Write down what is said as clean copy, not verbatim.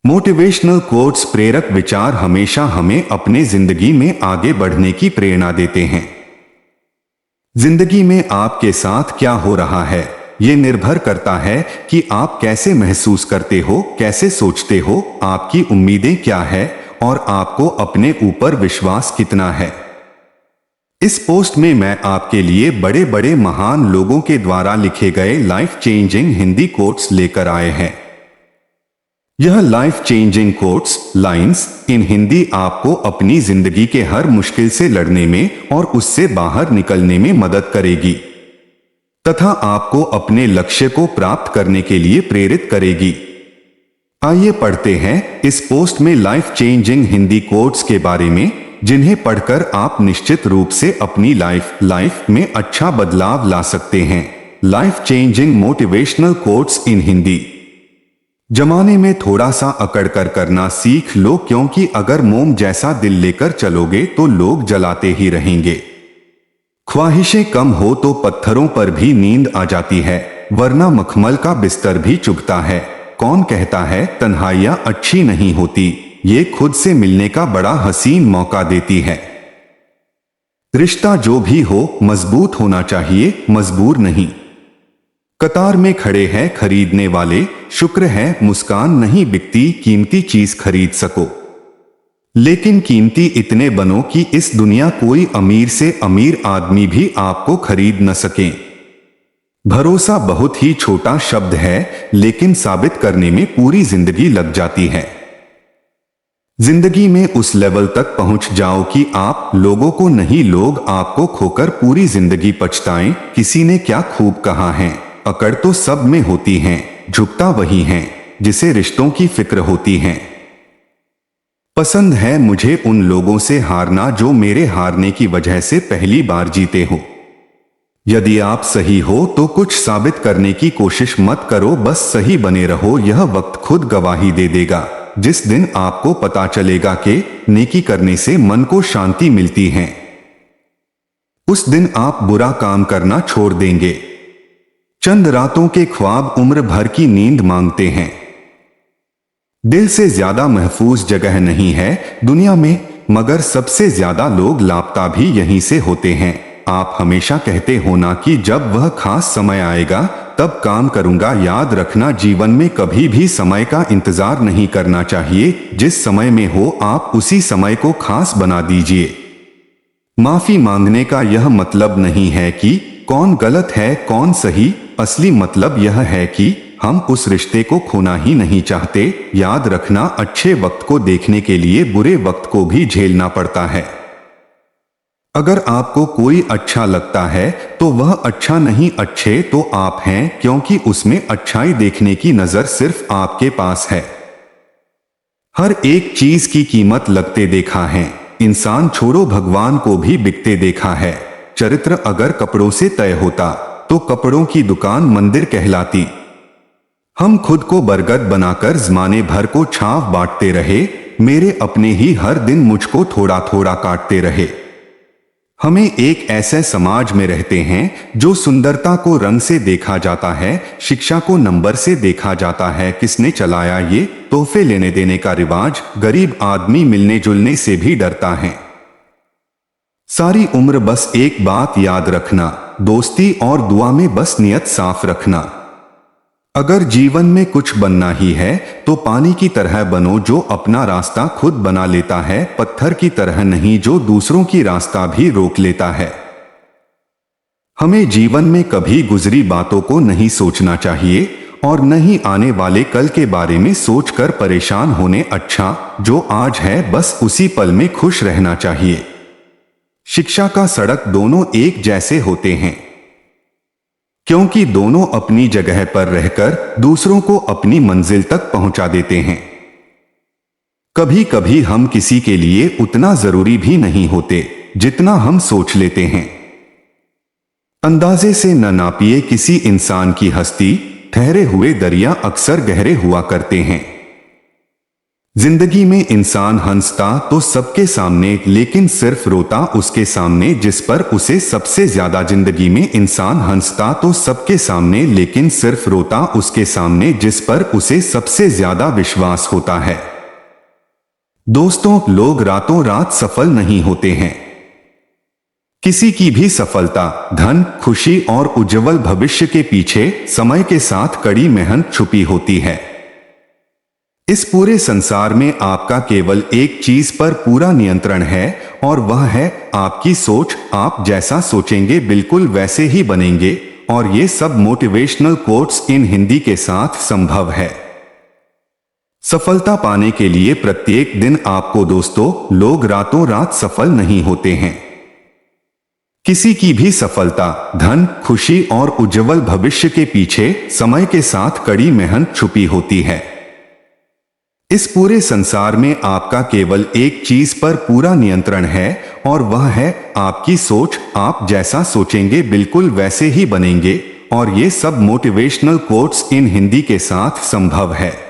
Motivational quotes प्रेरक विचार हमेशा हमें अपने जिंदगी में आगे बढ़ने की प्रेरणा देते हैं। जिंदगी में आपके साथ क्या हो रहा है ये निर्भर करता है कि आप कैसे महसूस करते हो, कैसे सोचते हो, आपकी उम्मीदें क्या है और आपको अपने ऊपर विश्वास कितना है। इस पोस्ट में मैं आपके लिए बड़े बड़े महान लोगों के द्वारा लिखे गए लाइफ चेंजिंग हिंदी कोट्स लेकर आए हैं। यह life changing quotes lines in Hindi आपको अपनी जिंदगी के हर मुश्किल से लड़ने में और उससे बाहर निकलने में मदद करेगी तथा आपको अपने लक्ष्य को प्राप्त करने के लिए प्रेरित करेगी। आइए पढ़ते हैं इस पोस्ट में लाइफ चेंजिंग हिंदी कोट्स के बारे में, जिन्हें पढ़कर आप निश्चित रूप से अपनी लाइफ में अच्छा बदलाव ला सकते हैं। Life changing motivational quotes in Hindi. जमाने में थोड़ा सा अकड़ कर करना सीख लो, क्योंकि अगर मोम जैसा दिल लेकर चलोगे तो लोग जलाते ही रहेंगे। ख्वाहिशें कम हो तो पत्थरों पर भी नींद आ जाती है, वरना मखमल का बिस्तर भी चुभता है। कौन कहता है तन्हाइयां अच्छी नहीं होती, ये खुद से मिलने का बड़ा हसीन मौका देती है। रिश्ता जो भी हो मजबूत होना चाहिए, मजबूर नहीं। कतार में खड़े हैं खरीदने वाले, शुक्र है मुस्कान नहीं बिकती, कीमती चीज खरीद सको। लेकिन कीमती इतने बनो कि इस दुनिया कोई अमीर से अमीर आदमी भी आपको खरीद न सके। भरोसा बहुत ही छोटा शब्द है, लेकिन साबित करने में पूरी जिंदगी लग जाती है। जिंदगी में उस लेवल तक पहुंच जाओ कि आप लोगों को नहीं, लोग आपको खोकर पूरी जिंदगी पछताएं। किसी ने क्या खूब कहा है, अकड़ तो सब में होती है, झुकता वही है जिसे रिश्तों की फिक्र होती है। पसंद है मुझे उन लोगों से हारना जो मेरे हारने की वजह से पहली बार जीते हो। यदि आप सही हो तो कुछ साबित करने की कोशिश मत करो, बस सही बने रहो। यह वक्त खुद गवाही दे देगा। जिस दिन आपको पता चलेगा कि नेकी करने से मन को शांति मिलती है, उस दिन आप बुरा काम करना छोड़ देंगे। चंद रातों के ख्वाब उम्र भर की नींद मांगते हैं। दिल से ज्यादा महफूज जगह नहीं है दुनिया में, मगर सबसे ज्यादा लोग लापता भी यहीं से होते हैं। आप हमेशा कहते हो ना कि जब वह खास समय आएगा तब काम करूंगा। याद रखना, जीवन में कभी भी समय का इंतजार नहीं करना चाहिए। जिस समय में हो आप उसी समय को खास बना दीजिए। माफी मांगने का यह मतलब नहीं है कि कौन गलत है कौन सही, असली मतलब यह है कि हम उस रिश्ते को खोना ही नहीं चाहते। याद रखना, अच्छे वक्त को देखने के लिए बुरे वक्त को भी झेलना पड़ता है। अगर आपको कोई अच्छा लगता है तो वह अच्छा नहीं, अच्छे तो आप हैं, क्योंकि उसमें अच्छाई देखने की नजर सिर्फ आपके पास है। हर एक चीज की कीमत लगते देखा है, इंसान छोड़ो भगवान को भी बिकते देखा है। चरित्र अगर कपड़ों से तय होता तो कपड़ों की दुकान मंदिर कहलाती। हम खुद को बरगद बनाकर जमाने भर को छाव बांटते रहे, मेरे अपने ही हर दिन मुझको थोड़ा थोड़ा काटते रहे। हमें एक ऐसे समाज में रहते हैं जो सुंदरता को रंग से देखा जाता है, शिक्षा को नंबर से देखा जाता है। किसने चलाया ये तोहफे लेने देने का रिवाज? गरीब आदमी मिलने जुलने से भी डरता है। सारी उम्र बस एक बात याद रखना, दोस्ती और दुआ में बस नियत साफ रखना। अगर जीवन में कुछ बनना ही है तो पानी की तरह बनो जो अपना रास्ता खुद बना लेता है, पत्थर की तरह नहीं जो दूसरों की रास्ता भी रोक लेता है। हमें जीवन में कभी गुजरी बातों को नहीं सोचना चाहिए और न ही आने वाले कल के बारे में सोचकर परेशान होने। अच्छा जो आज है बस उसी पल में खुश रहना चाहिए। शिक्षा का सड़क दोनों एक जैसे होते हैं, क्योंकि दोनों अपनी जगह पर रहकर दूसरों को अपनी मंजिल तक पहुंचा देते हैं। कभी कभी हम किसी के लिए उतना जरूरी भी नहीं होते जितना हम सोच लेते हैं। अंदाजे से न नापिए किसी इंसान की हस्ती, ठहरे हुए दरिया अक्सर गहरे हुआ करते हैं। जिंदगी में इंसान हंसता तो सबके सामने, लेकिन सिर्फ रोता उसके सामने जिस पर उसे सबसे ज्यादा। जिंदगी में इंसान हंसता तो सबके सामने, लेकिन सिर्फ रोता उसके सामने जिस पर उसे सबसे ज्यादा विश्वास होता है। दोस्तों, लोग रातों रात सफल नहीं होते हैं। किसी की भी सफलता, धन, खुशी और उज्जवल भविष्य के पीछे समय के साथ कड़ी मेहनत छुपी होती है। इस पूरे संसार में आपका केवल एक चीज पर पूरा नियंत्रण है, और वह है आपकी सोच। आप जैसा सोचेंगे बिल्कुल वैसे ही बनेंगे, और ये सब मोटिवेशनल कोट्स इन हिंदी के साथ संभव है। सफलता पाने के लिए प्रत्येक दिन आपको दोस्तों, लोग रातों रात सफल नहीं होते हैं। किसी की भी सफलता, धन, खुशी और उज्जवल भविष्य के पीछे समय के साथ कड़ी मेहनत छुपी होती है। इस पूरे संसार में आपका केवल एक चीज पर पूरा नियंत्रण है, और वह है आपकी सोच। आप जैसा सोचेंगे बिल्कुल वैसे ही बनेंगे, और ये सब मोटिवेशनल कोट्स इन हिंदी के साथ संभव है।